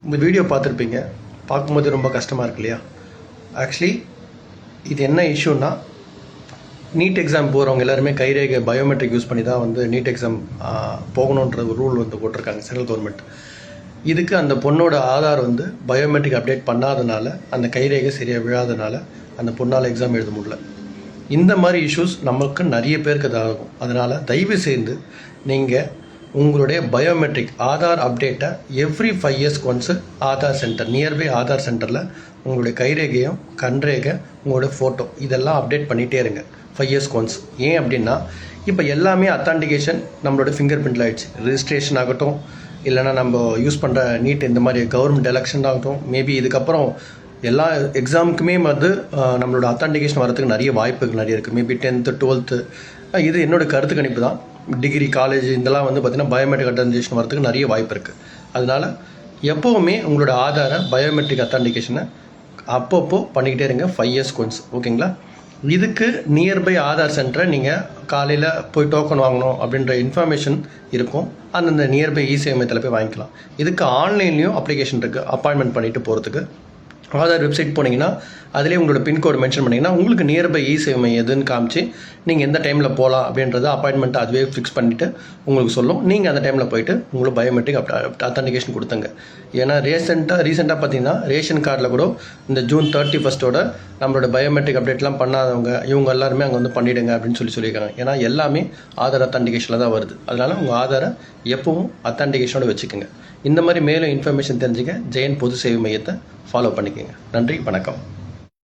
இந்த வீடியோ பார்த்துருப்பீங்க. பார்க்கும்போது ரொம்ப கஷ்டமாக இருக்கு இல்லையா? ஆக்சுவலி இது என்ன இஷ்யூன்னா, நீட் எக்ஸாம் போகிறவங்க எல்லாருமே கைரேகை பயோமெட்ரிக் யூஸ் பண்ணி தான் வந்து நீட் எக்ஸாம் போகணுன்ற ஒரு ரூல் வந்து போட்டிருக்காங்க சென்ட்ரல் கவர்மெண்ட். இதுக்கு அந்த பொண்ணோட ஆதார் வந்து பயோமெட்ரிக் அப்டேட் பண்ணாதனால, அந்த கைரேகை சரியாக விழாதனால அந்த பொண்ணால் எக்ஸாம் எழுத முடியல. இந்த மாதிரி இஷ்யூஸ் நமக்கு நிறைய பேருக்கு இதாகும். அதனால் தயவு செய்து நீங்கள் உங்களுடைய பயோமெட்ரிக் ஆதார் அப்டேட்டை எவ்ரி 5 இயர்ஸ்க்கு once Aadhaar centre, nearby Aadhaar சென்டரில் உங்களுடைய கைரேகையும் கண்ரேகை உங்களுடைய ஃபோட்டோ இதெல்லாம் அப்டேட் பண்ணிகிட்டே இருங்க 5 இயர்ஸ்க்கு ஒன்ஸ். ஏன் அப்படின்னா, இப்போ எல்லாமே அத்தான்டிகேஷன் நம்மளோட ஃபிங்கர் பிரிண்டில் ஆகிடுச்சு. ரிஜிஸ்ட்ரேஷன் ஆகட்டும், இல்லைனா நம்ம யூஸ் பண்ணுற நீட் இந்த மாதிரி கவர்மெண்ட் எலெக்ஷன் ஆகட்டும், மேபி இதுக்கப்புறம் எல்லா எக்ஸாமுக்குமே வந்து நம்மளோட அத்தான்டிகேஷன் வரதுக்கு நிறைய வாய்ப்புகள் நிறைய இருக்குது. மேபி 10th 12th இது என்னோட கருத்து கணிப்பு தான். டிகிரி காலேஜ் இதெல்லாம் வந்து பார்த்திங்கன்னா பயோமெட்ரிக் அத்தான்டிகேஷன் வரதுக்கு நிறைய வாய்ப்பு இருக்குது. அதனால் எப்போவுமே உங்களோட ஆதாரை பயோமெட்ரிக் அத்தான்டிகேஷனை அப்பப்போ பண்ணிக்கிட்டே இருங்க 5 இயர்ஸ்க்கு ஒன்ஸ். ஓகேங்களா? இதுக்கு நியர்பை ஆதார் சென்டரை நீங்கள் காலையில் போய் டோக்கன் வாங்கணும் அப்படின்ற இன்ஃபர்மேஷன் இருக்கும். அந்தந்த நியர்பை இசேவை மையத்தில் போய் வாங்கிக்கலாம். இதுக்கு ஆன்லைன்லேயும் அப்ளிகேஷன் இருக்குது. அப்பாயின்மெண்ட் பண்ணிவிட்டு போகிறதுக்கு ஆதார் வெப்சைட் போனீங்கன்னா அதிலே உங்களோட பின்கோடு மென்ஷன் பண்ணிங்கன்னா உங்களுக்கு நியர்பை இசேவை மையம் எதுன்னு காமிச்சு நீங்கள் எந்த டைமில் போகலாம் அப்படின்றத அப்பாயின்மெண்ட் அதுவே ஃபிக்ஸ் பண்ணிவிட்டு உங்களுக்கு சொல்லும். நீங்கள் அந்த டைமில் போயிட்டு உங்களுக்கு பயோமெட்ரிக் அத்தான்டிகேஷன் கொடுத்துங்க. ஏன்னா ரீசெண்டாக பார்த்தீங்கன்னா ரேஷன் கார்டில் கூட இந்த ஜூன் 31 நம்மளோட பயோமெட்ரிக் அப்டேட்லாம் பண்ணாதவங்க இவங்க எல்லாருமே அங்கே வந்து பண்ணிவிடுங்க அப்படின்னு சொல்லியிருக்காங்க. ஏன்னா எல்லாமே ஆதார் அத்தான்டிகேஷனில் தான் வருது. அதனால் உங்கள் ஆதாரை எப்பவும் அத்தான்டிகேஷனோட வச்சுக்கோங்க. இந்த மாதிரி மேலும் இன்ஃபர்மேஷன் தெரிஞ்சுக்க ஜெயன் பொது சேவை மையத்தை ஃபாலோ பண்ணிக்கோங்க. நன்றி, வணக்கம்.